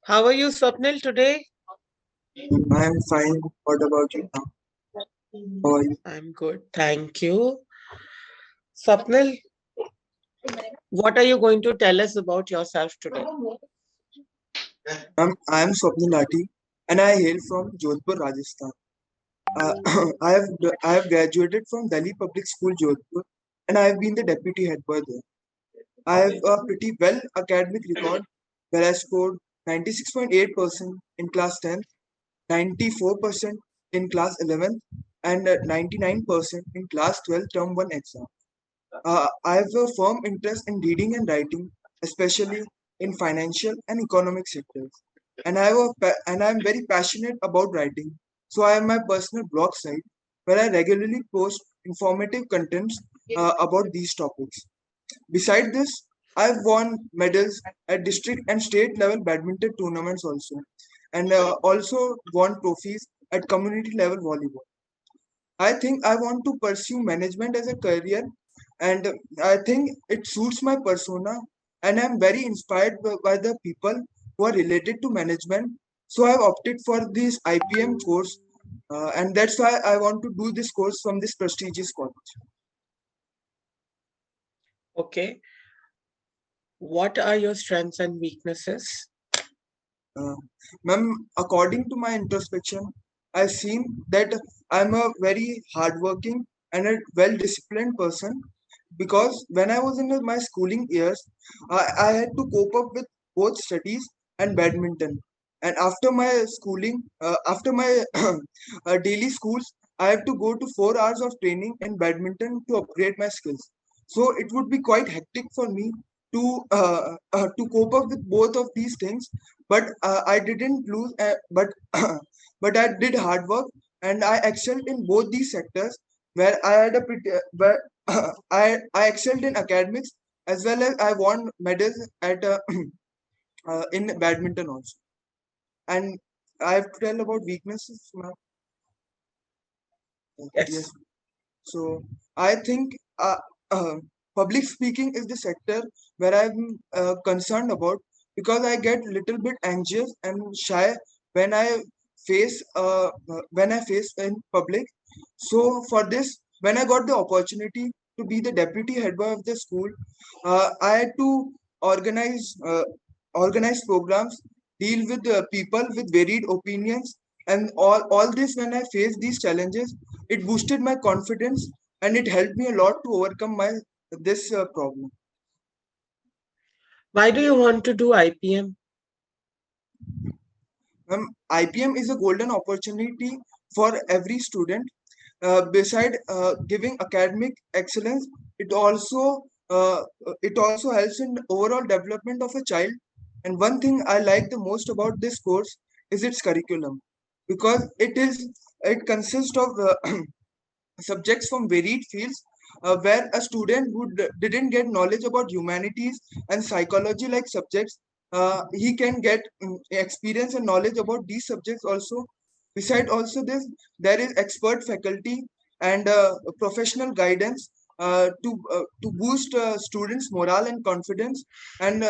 How are you, Swapnil, today? I'm fine. What about you now? How are you? I'm good, thank you. Swapnil, what are you going to tell us about yourself today? I'm Swapnil Lati, and I hail from Jodhpur, Rajasthan. Uh, I have graduated from Delhi Public School, Jodhpur, and I have been the deputy head boy there. I have a pretty well academic record where I scored 96.8% in class 10th, 94% in class 11th, and 99% in class 12 term 1 exam. I have a firm interest in reading and writing, especially in financial and economic sectors. And I am very passionate about writing. So I have my personal blog site where I regularly post informative contents about these topics. Beside this, I've won medals at district and state level badminton tournaments also, and also won trophies at community level volleyball. I think I want to pursue management as a career, and I think it suits my persona. And I'm very inspired by the people who are related to management. So I've opted for this IPM course, and that's why I want to do this course from this prestigious college. Okay, what are your strengths and weaknesses? Uh, Ma'am, according to my introspection, I've seen that I'm a very hardworking and a well-disciplined person because when I was in my schooling years, I had to cope up with both studies and badminton. And after my schooling, after my daily schools, I have to go to 4 hours of training in badminton to upgrade my skills. So it would be quite hectic for me to cope up with both of these things, but I didn't lose but but I did hard work, and I excelled in both these sectors where I had a pretty where I excelled in academics as well as I won medals at in badminton also. And I have to tell about weaknesses, ma'am. Yes. Yes. So I think uh, public speaking is the sector where I'm concerned about, because I get little bit anxious and shy when when I face in public. So for this, when I got the opportunity to be the deputy head boy of the school, I had to organize organize programs, deal with people with varied opinions, and all this. When I faced these challenges, it boosted my confidence and it helped me a lot to overcome my this problem. Why do you want to do IPM? IPM is a golden opportunity for every student. Beside giving academic excellence, it also uh, it also helps in overall development of a child. And one thing I like the most about this course is its curriculum, because it consists of subjects from varied fields, where a student who didn't get knowledge about humanities and psychology like subjects, he can get experience and knowledge about these subjects also. Beside also this, there is expert faculty and professional guidance to boost students morale and confidence. And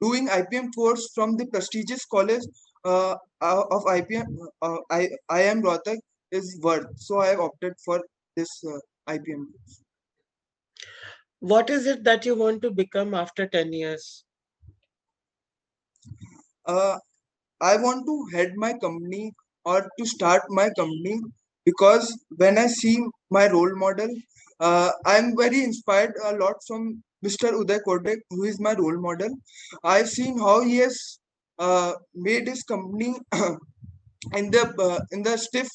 doing IPM course from the prestigious college of IPM, IIM Rohtak, is worth. So I have opted for this IPM. What is it that you want to become after 10 years? Uh, I want to head my company or to start my company, because when I see my role model, I'm very inspired a lot from Mr. Uday Kotak, who is my role model. I've seen how he has made his company in the stiff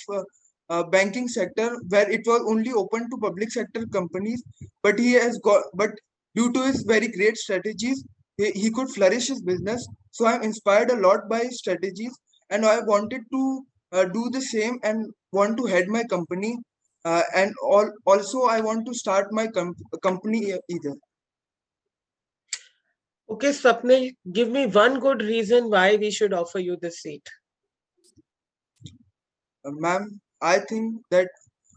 banking sector, where it was only open to public sector companies, but due to his very great strategies, he could flourish his business. So I'm inspired a lot by his strategies, and I wanted to do the same and want to head my company, also I want to start my company either. Okay, Swapnil, give me one good reason why we should offer you this seat. Ma'am, I think that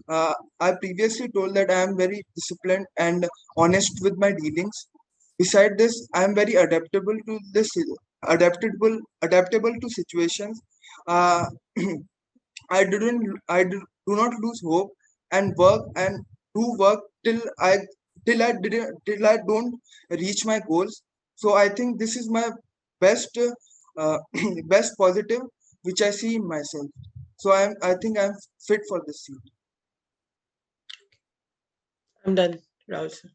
I previously told that I am very disciplined and honest with my dealings. Beside this, I am very adaptable to this adaptable to situations. Uh, I do not lose hope and work and do work till I don't reach my goals. So I think this is my best best positive which I see in myself. So I think I'm fit for this seat. I'm done, Rahul sir.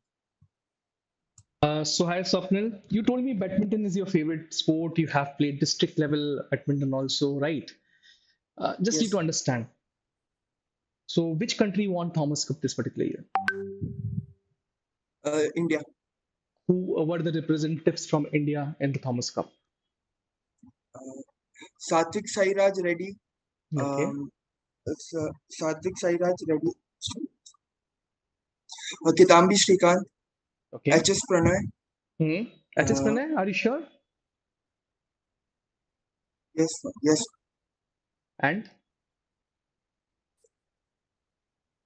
So hi Swapnil, you told me badminton is your favorite sport. You have played district level badminton also, right? Just need Yes. to understand. So which country won Thomas Cup this particular year? India. Who were the representatives from India in the Thomas Cup? Uh, Satvik Sairaj Reddy. Okay, Um, it's, Satvik Sairaj Reddy. Kitambi Shrikant. okay. HS Pranay. Hmm. HS Uh, Pranay, are you sure? yes, yes. And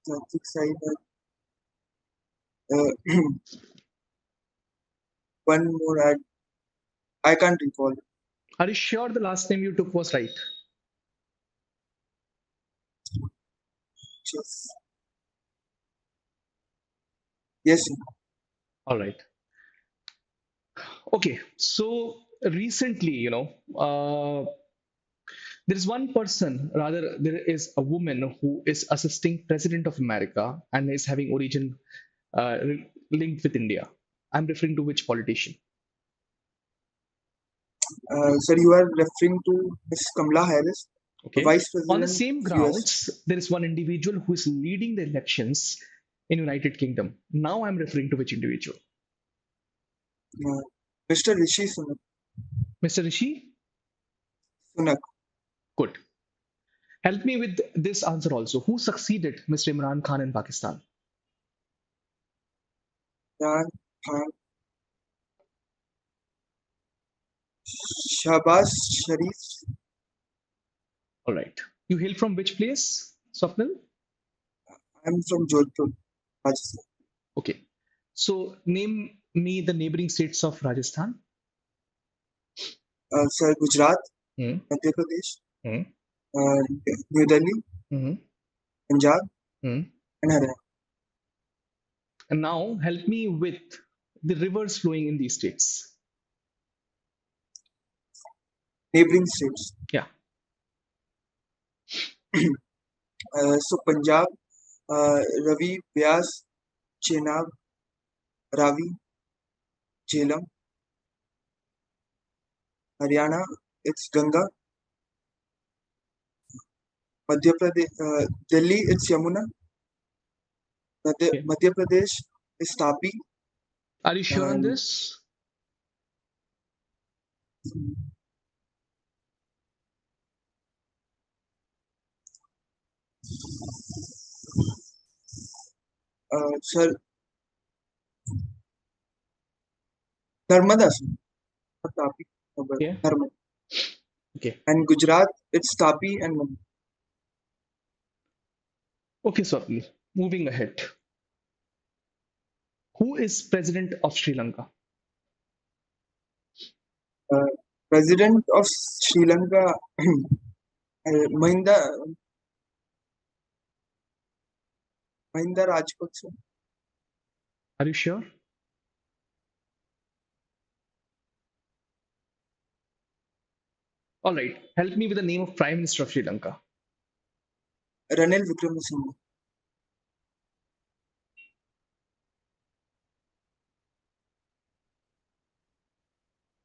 Satvik Sairaj. Uh, one more. I can't recall. are you sure the last name you took was right? Yes. Yes. All right. Okay. So recently, there is one person, rather, there is a woman who is assisting President of America and is having origin linked with India. I'm referring to which politician? Sir, you are referring to Miss Kamala Harris, Okay. Vice On the President same of US. grounds, there is one individual who is leading the elections in United Kingdom. Now I'm referring to which individual? Uh, Mr. Rishi Sunak. Mr. Rishi? Sunak. Good. Help me with this answer also. Who succeeded Mr. Imran Khan in Pakistan? Imran Khan. Shahbaz Sharif. All right. You hail from which place, Swapnil? I'm from Jodhpur, Rajasthan. Okay. So name me the neighboring states of Rajasthan. Sir, Gujarat, Hmm. Madhya Pradesh, Hmm. uh, New Delhi, Hmm. Punjab, Hmm. and Haryana. And now help me with the rivers flowing in these states. Neighboring states. Yeah. So Punjab, Ravi, Vyas, Chenab, Ravi, Jhelum. Haryana, it's Ganga. Madhya Pradesh, Delhi, it's Yamuna. Okay. Madhya Pradesh is Tapi. Are you sure on And this? Sir, Narmada, sir. Not Tapi, but Okay. Narmada. Okay. And Gujarat, it's Tapi and Mumbai. Okay, Swapnil. Moving ahead. Who is president of Sri Lanka? Uh, President of Sri Lanka, Mahinda, Mahinda Rajapaksa. Are you sure? All right. Help me with the name of Prime Minister of Sri Lanka. Ranil Wickremesinghe.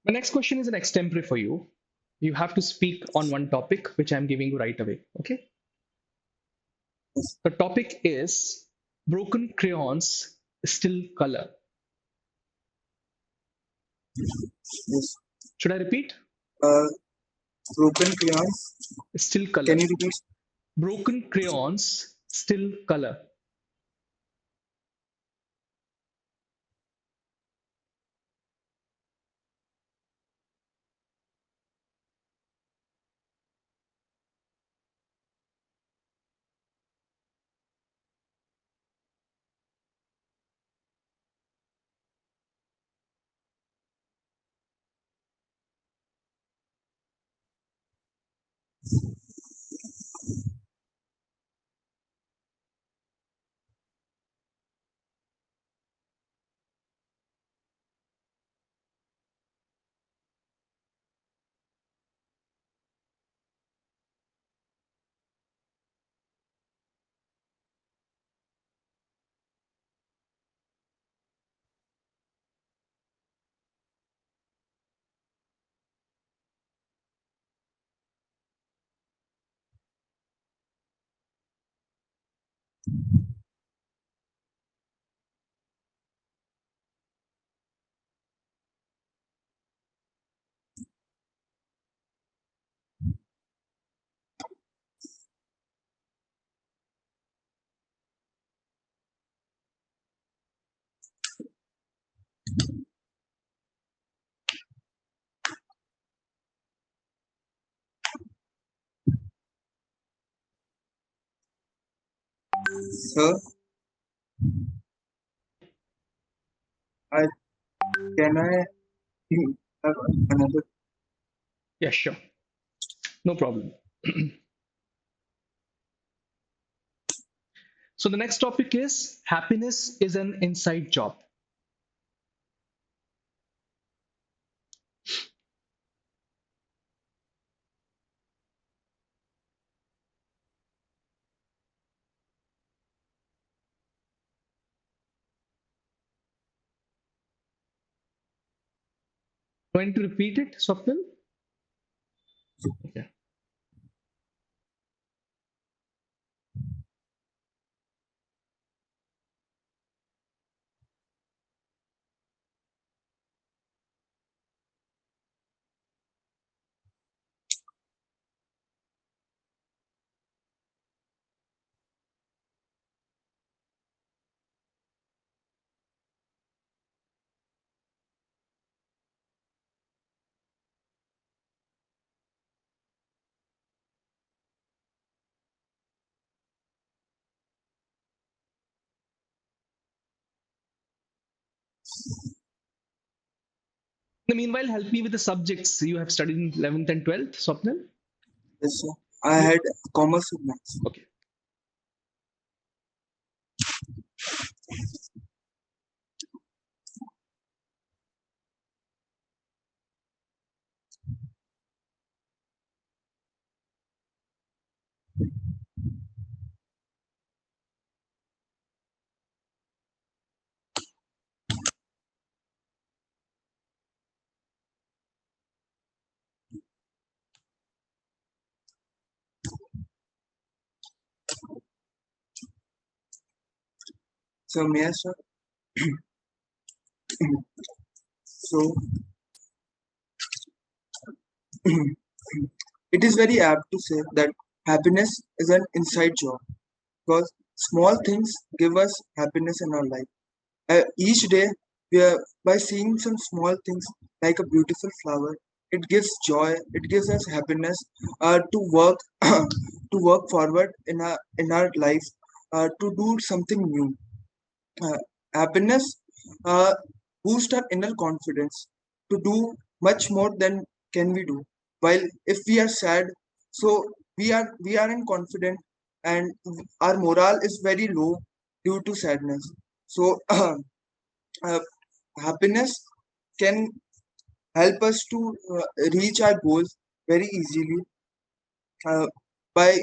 My next question is an extempore for you. You have to speak on one topic, which I'm giving you right away. Okay. Yes. The topic is broken crayons still color. Yes. Should I repeat? Uh, Broken crayons. Still color. Can you repeat? Broken crayons still color. Sir, I can I have another? Yeah, sure. No problem. So the next topic is happiness is an inside job. 'Going to repeat it, Swapnil? Okay. In the meanwhile, help me with the subjects you have studied in 11th and 12th, Swapnil. Yes, sir. I had commerce with maths. Okay. So may I, sir? So it is very apt to say that happiness is an inside job because small things give us happiness in our life. Each day, by seeing some small things like a beautiful flower, it gives joy. It gives us happiness to work to work forward in our life to do something new. Uh, Happiness uh, boosts our inner confidence to do much more than can we do. While if we are sad, so we aren't confident and our morale is very low due to sadness. So uh, happiness can help us to reach our goals very easily uh, by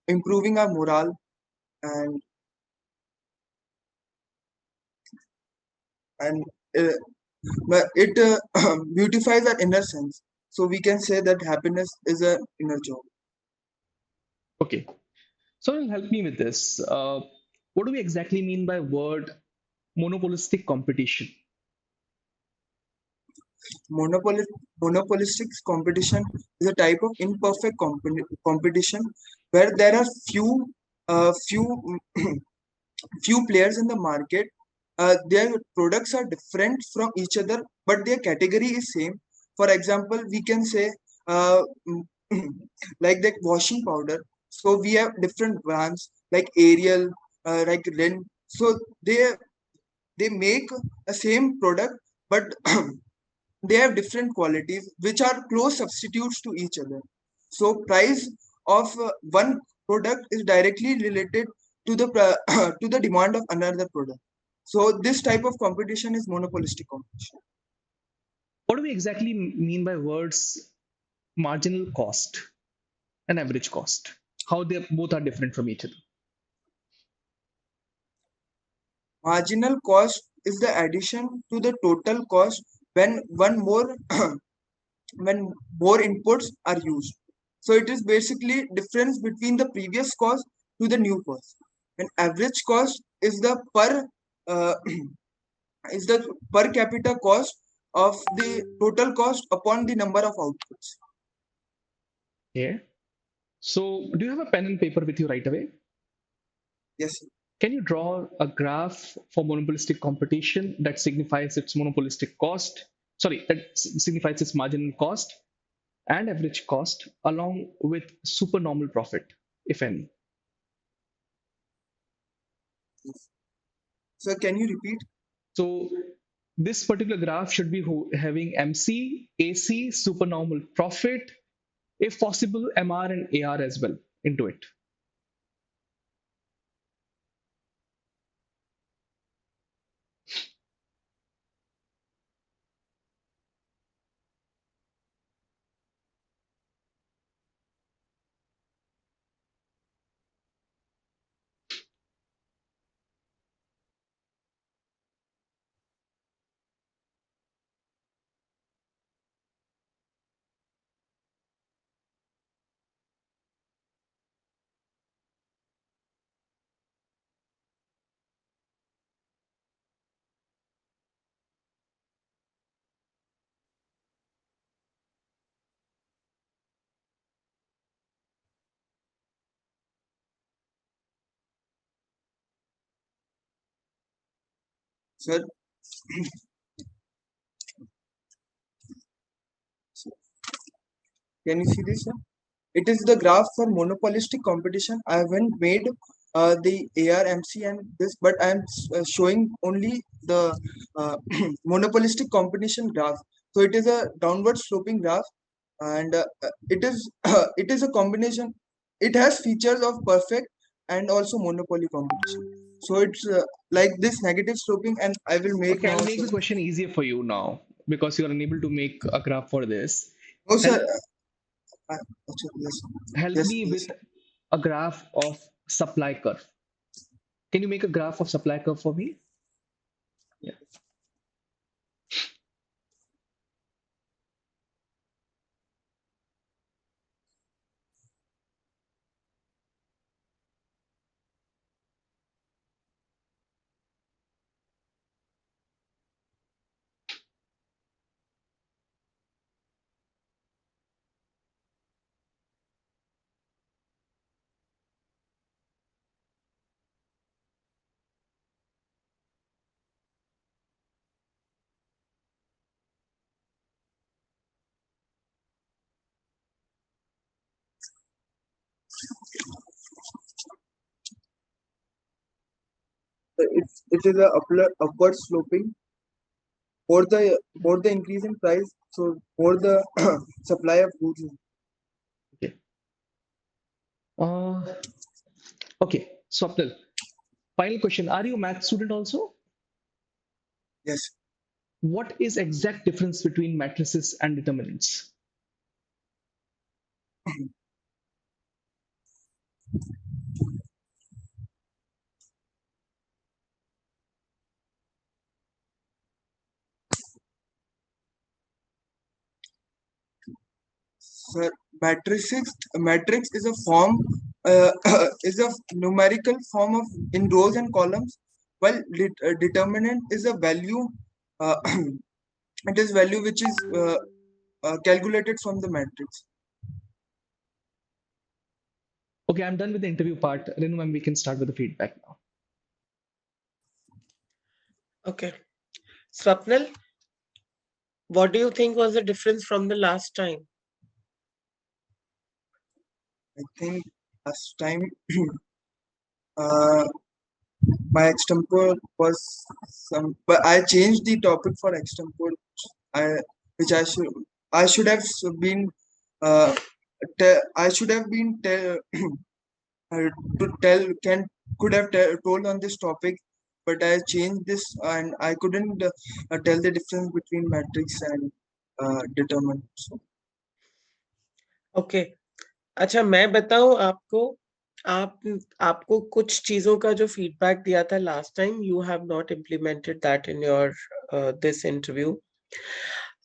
improving our morale and and uh, but it beautifies our inner sense. So we can say that happiness is an inner job. Okay. So help me with this. What do we exactly mean by word monopolistic competition? Monopoli- Monopolistic competition is a type of imperfect competition where there are few few players in the market. Their products are different from each other, but their category is same. For example, we can say uh, like that washing powder. So we have different brands like Ariel, like Ren. So they make a same product, but they have different qualities which are close substitutes to each other. So price of one product is directly related to the to the demand of another product. So this type of competition is monopolistic competition. What do we exactly mean by words marginal cost and average cost? How they both are different from each other? Marginal cost is the addition to the total cost when one more when more inputs are used. So it is basically difference between the previous cost to the new cost. and average cost is the uh, is the per capita cost of the total cost upon the number of outputs. Yeah. So, do you have a pen and paper with you right away? Yes, sir. Can you draw a graph for monopolistic competition that signifies its monopolistic cost? Sorry, that signifies its marginal cost and average cost along with supernormal profit, if any. So can you repeat? So this particular graph should be having MC, AC, supernormal profit, if possible, MR and AR as well into it. Sir, can you see this, sir? It is the graph for monopolistic competition. I haven't made the ARMC and this, but I am showing only the monopolistic competition graph. So it is a downward sloping graph, and it is it is a combination. It has features of perfect and also monopoly competition. So it's like this negative sloping, and I will make Okay, now. I'll make the question easier for you now because you're unable to make a graph for this. No, Help, sir. Yes, help yes, me yes. with a graph of supply curve. Can you make a graph of supply curve for me? Yeah. It is a upward sloping more the increase in price, so more the supply of goods. Okay. Uh, okay. Swapnil, final question. Are you a math student also? Yes, What is exact difference between matrices and determinants? sir. Matrix is a form is a numerical form of in rows and columns, while determinant is a value. Uh, it is value which is calculated from the matrix. Okay, I'm done with the interview part. Renu, ma'am, we can start with the feedback now. Okay. Swapnil, what do you think was the difference from the last time? I think last time uh, my extempore was some, but I changed the topic for extempore. I which I should have been uh, I should have been to tell can could have told on this topic, but I changed this and I couldn't tell the difference between matrix and determinant. So, okay अच्छा मैं बताऊं आपको आप आपको कुछ चीजों का जो फीडबैक दिया था last time you have not implemented that in your this interview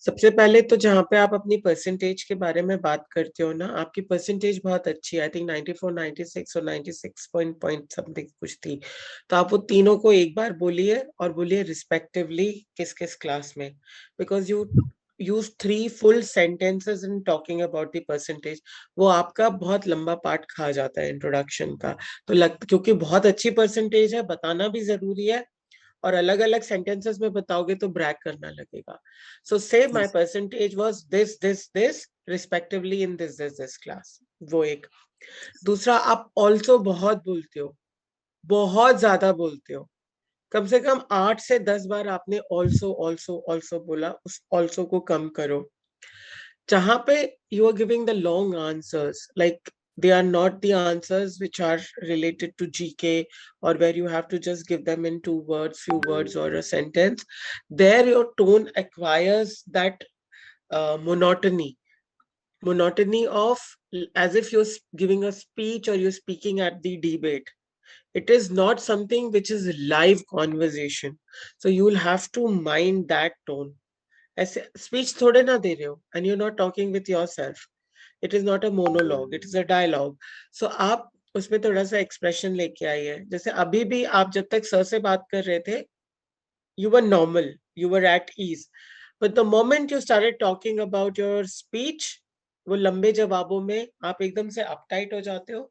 सबसे पहले तो जहाँ पे आप अपनी परसेंटेज के बारे में बात करते हो ना, आपकी परसेंटेज बहुत अच्छी है, आई थिंक 94, 96 और 96 पॉइंट समथिंग कुछ थी। तो आप वो तीनों को एक बार बोलिए और बोलिए रिस्पेक्टिवली किस किस क्लास में, because you use 3 full sentences in talking about the percentage। वो आपका बहुत लंबा पार्ट खा जाता है इंट्रोडक्शन का। तो क्योंकि बहुत अच्छी परसेंटेज है, बताना भी जरूरी है, और अलग अलग सेंटेंसेस में बताओगे तो ब्रैक करना लगेगा। सो से my percentage was this respectively in this class. वो एक। दूसरा, आप ऑल्सो बहुत बोलते हो, बहुत ज्यादा बोलते हो। कम से कम 8 से 10 बार आपने ऑल्सो ऑल्सो ऑल्सो बोला, उस ऑल्सो को कम करो। जहां पे you are giving the long answers, like they are not the answers which are related to GK, or where you have to just give them in 2 words, few words, or a sentence. There your tone acquires that monotony of, as if you're giving a speech or you're speaking at the debate. It is not something which is live conversation, so you will have to mind that tone. ऐसे speech थोड़े ना दे रहे हो, and you not talking with your self. It is not a monologue, it is a dialogue. So आप उसमें थोड़ा सा एक्सप्रेशन लेके आइए। जैसे अभी भी आप जब तक सर से बात कर रहे थे, you were normal, you were at ease, but the moment you started talking about your speech, वो लंबे जवाबों में आप एकदम से अपटाइट हो जाते हो,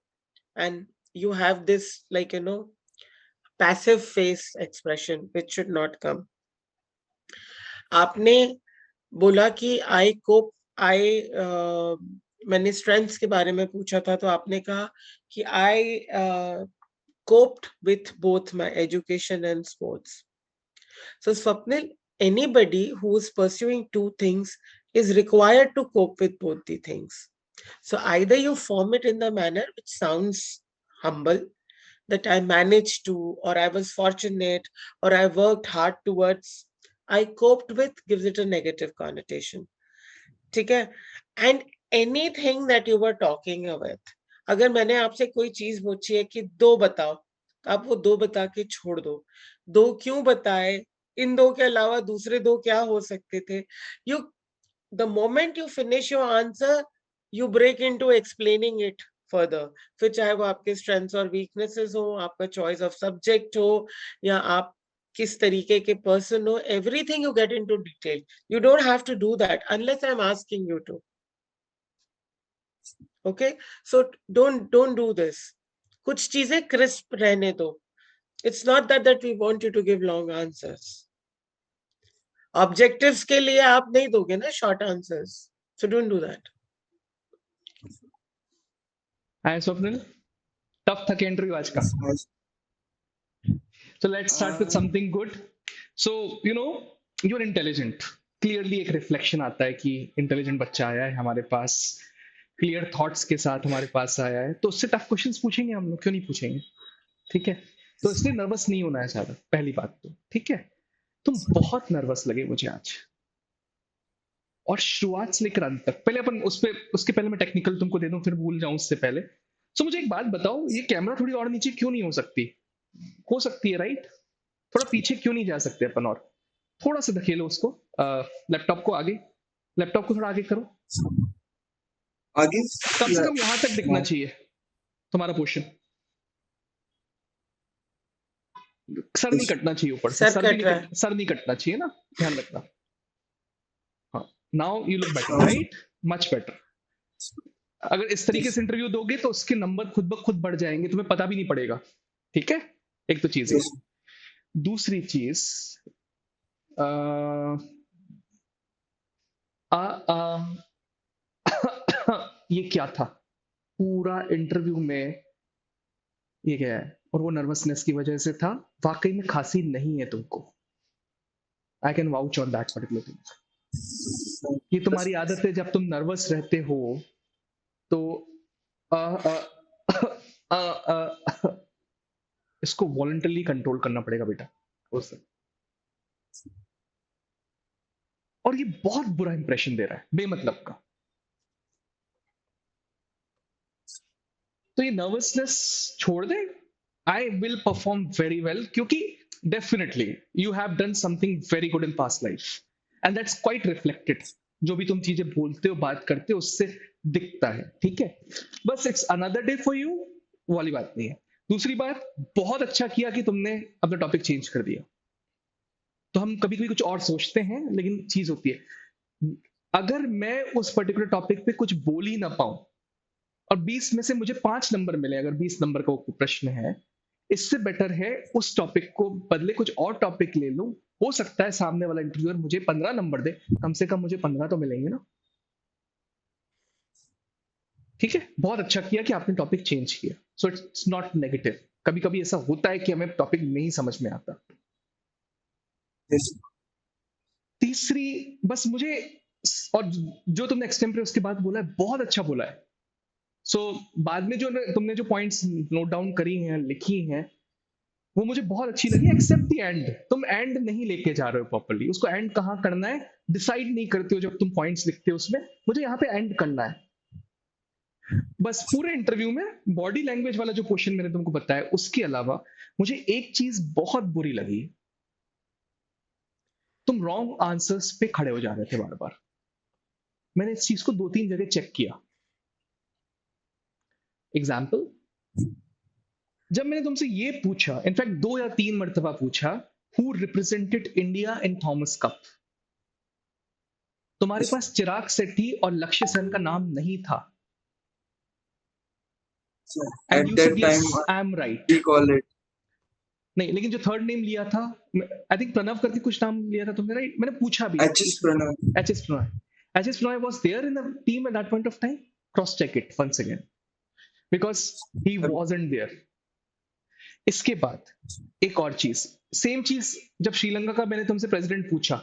and you have this, like, passive face expression which should not come. आपने बोला कि आई मैंने स्ट्रेंथ्स के बारे में पूछा था, तो आपने कहा कि आई coped with both my education and sports. So Swapnil, anybody who is pursuing two things is required to cope with both the things. So either you form it in the manner which sounds humble, that I managed to, or I was fortunate, or I worked hard towards. I coped with gives it a negative connotation. ठीक है? And anything that you were talking with, अगर मैंने आपसे कोई चीज पूछी है कि दो बताओ, तो आप वो दो बता के छोड़ दो। दो क्यों बताए? इन दो के अलावा दूसरे दो क्या हो सकते थे? You, the moment you finish your answer, you break into explaining it further. फिर चाहे वो आपके strengths और weaknesses हो, आपका choice of subject हो, या आप किस तरीके के person हो, everything you get into detail. You don't have to do that unless I'm asking you to. Okay, so don't do this. कुछ चीजें crisp रहने दो. It's not that we want you to give long answers. Objectives के लिए आप नहीं दोगे ना short answers. So don't do that. Hi Swapnil, tough था क्या इंटरव्यू आज का? So let's start with something good. So you're intelligent. Clearly एक रिफ्लेक्शन आता है कि इंटेलिजेंट बच्चा आया है हमारे पास, क्लियर थॉट्स के साथ हमारे पास आया है, तो उससे टफ क्वेश्चंस पूछेंगे हम लोग, क्यों नहीं पूछेंगे? ठीक है, तो इसलिए नर्वस नहीं होना है ज्यादा, पहली बात तो। ठीक है, तुम बहुत नर्वस लगे मुझे आज, और शुरुआत से लेकर अंत तक। पहले अपन उसके पहले मैं टेक्निकल तुमको दे दूं, फिर भूल जाऊं उससे पहले। सो मुझे एक बात बताओ, ये कैमरा थोड़ी और नीचे क्यों नहीं हो सकती? हो सकती है राइट? थोड़ा पीछे क्यों नहीं जा सकते अपन? और थोड़ा सा धकेलो उसको, लैपटॉप को आगे, लैपटॉप को थोड़ा आगे करो, आगे कम से कम यहां तक दिखना चाहिए तुम्हारा पोर्शन। सर नहीं कटना चाहिए ऊपर से, सर कट रहा है। सर नहीं कटना चाहिए ना, ध्यान रखना। हाँ, now you look better right, much better. अगर इस तरीके से इंटरव्यू दोगे तो उसके नंबर खुद ब खुद बढ़ जाएंगे, तुम्हें पता भी नहीं पड़ेगा। ठीक है, एक तो चीज है। दूसरी चीज, आ, आ, आ, ये क्या था पूरा इंटरव्यू में? ये क्या है? और वो नर्वसनेस की वजह से था। वाकई में खांसी नहीं है तुमको, I can vouch on that particular thing. ये तुम्हारी आदत है, जब तुम नर्वस रहते हो तो आ, आ, आ, आ, इसको वॉलंटरली कंट्रोल करना पड़ेगा बेटा उससे। और ये बहुत बुरा इंप्रेशन दे रहा है बेमतलब का। तो ये नर्वसनेस छोड़ दे, I will perform very well, क्योंकि definitely you have done something very good in past life. And that's quite reflected, जो भी तुम चीजें बोलते हो बात करते हो उससे दिखता है, ठीक है। बस it's another day for you, वो वाली बात नहीं है। दूसरी बात, बहुत अच्छा किया कि तुमने अपना टॉपिक चेंज कर दिया। तो हम कभी कभी कुछ और सोचते हैं, लेकिन चीज होती है, अगर मैं उस पर्टिकुलर टॉपिक पे कुछ बोल ही ना पाऊं और 20 में से मुझे 5 नंबर मिले, अगर 20 नंबर का वो प्रश्न है, इससे बेटर है उस टॉपिक को बदले कुछ और टॉपिक ले लूं। हो सकता है सामने वाला इंटरव्यूअर मुझे 15 नंबर दे, कम से कम मुझे 15 तो मिलेंगे ना। ठीक है, बहुत अच्छा किया कि आपने टॉपिक चेंज किया। So it's not negative. कभी कभी ऐसा होता है कि हमें टॉपिक नहीं समझ में आता। Yes. तीसरी, बस मुझे, और जो तुमने एक्सटेम्परे उसके बाद बोला है बहुत अच्छा बोला है। सो बाद में जो तुमने जो पॉइंट्स नोट डाउन करी हैं, लिखी हैं, वो मुझे बहुत अच्छी लगी, एक्सेप्ट द एंड। तुम एंड नहीं लेके जा रहे हो प्रॉपर्ली, उसको एंड कहाँ करना है डिसाइड नहीं करते हो जब तुम पॉइंट्स लिखते हो उसमें, मुझे यहाँ पे एंड करना है। बस पूरे इंटरव्यू में बॉडी लैंग्वेज वाला जो क्वेश्चन मैंने तुमको बताया, उसके अलावा मुझे एक चीज बहुत बुरी लगी, तुम रॉन्ग आंसर्स पे खड़े हो जा रहे थे बार बार। मैंने इस चीज को 2-3 जगह चेक किया। एग्जाम्पल, जब मैंने तुमसे ये पूछा, इनफैक्ट 2 या 3 मर्तबा पूछा, who represented India in Thomas cup, तुम्हारे Yes. पास चिराग सेठी और लक्ष्य सेन का नाम नहीं था, So and at you that said time, yes I M right. recall it. नहीं, लेकिन जो थर्ड नेम लिया था, आई थिंक प्रणव करके कुछ नाम लिया था तुमने, राइट? मैंने पूछा भी, HS Pranav. H S Pranay, H S Pranay was there in the team at that point of time. Cross check it once again, because he wasn't there. इसके बाद एक और चीज, सेम चीज, जब श्रीलंका का मैंने तुमसे प्रेसिडेंट पूछा,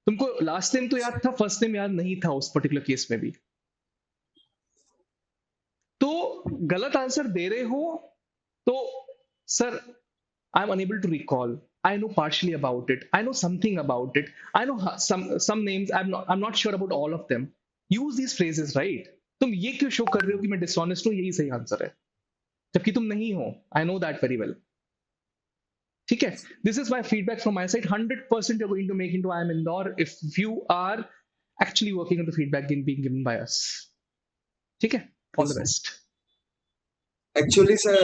तुमको लास्ट नेम तो याद था, फर्स्ट नेम याद नहीं था उस पर्टिकुलर केस में भी। तो गलत आंसर दे रहे हो तो sir, I am unable to recall, I know partially about it, I know something about it, I know some names, I'm not sure about all of them. Use these phrases, right? तुम ये क्यों show कर रहे हो कि मैं dishonest हूं, यही सही आंसर है, जबकि तुम नहीं हो। I know that very well. ठीक है, this is my feedback from my side. 100% you're going to make into IIM Indore if you are actually working on the feedback being given by us. ठीक है, all the Yes. best. Actually, sir,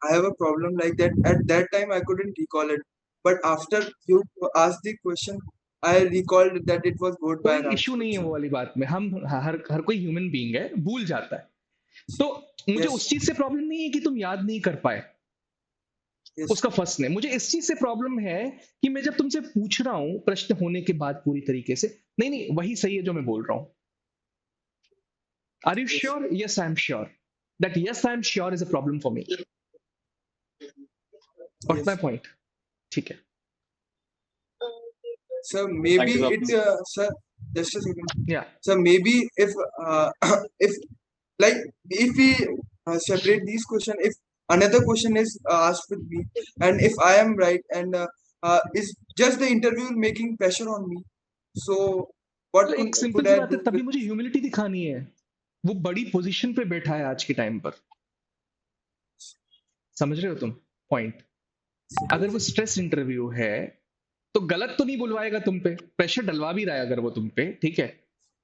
I have a problem like that. At that time, I couldn't recall it. But after you asked the question, I recalled that it was Bodh कोई Gaya issue Rajput, नहीं है sir. वो वाली बात में, हम हर कोई human being है, भूल जाता है। तो मुझे Yes, उस चीज से प्रॉब्लम नहीं है कि तुम याद नहीं कर पाए yes, उसका फर्स्ट नेम। मुझे इस चीज से प्रॉब्लम है कि मैं जब तुमसे पूछ रहा हूं प्रश्न होने के बाद पूरी तरीके से, नहीं नहीं वही सही है जो मैं बोल रहा हूं। Are you yes, sure? Yes I am sure. That yes I am sure is a problem for me. Got my yes. Point? ठीक है, Sir, Thank maybe you, it, Swapnil. sir, just a second. या Sir, maybe if like if we separate these question, if another question is asked with me, and if I am right, and is just the interview making pressure on me, so what एक simple could C I बात है, do तभी with? मुझे humility दिखानी है। वो बड़ी position पे बैठा है आज के टाइम पर, समझ रहे हो तुम पॉइंट? अगर वो स्ट्रेस इंटरव्यू है तो गलत तो नहीं बुलवाएगा तुम पे, प्रेशर डलवा भी रहा है अगर वो तुम पे, ठीक है।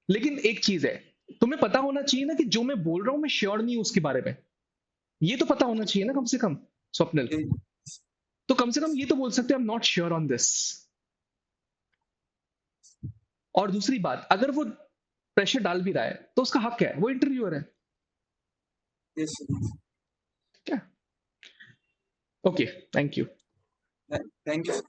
लेकिन एक चीज है, तुम्हें पता होना चाहिए ना कि जो मैं बोल रहा हूं मैं श्योर नहीं हूं उसके बारे में, ये तो पता होना चाहिए ना कम से कम, स्वप्निल। तो कम से कम ये तो बोल सकते हैं I am not sure on this. और दूसरी बात, अगर वो प्रेशर डाल भी रहा है तो उसका हक है, वो इंटरव्यूअर है। Yes, क्या? Okay, thank you. thank you.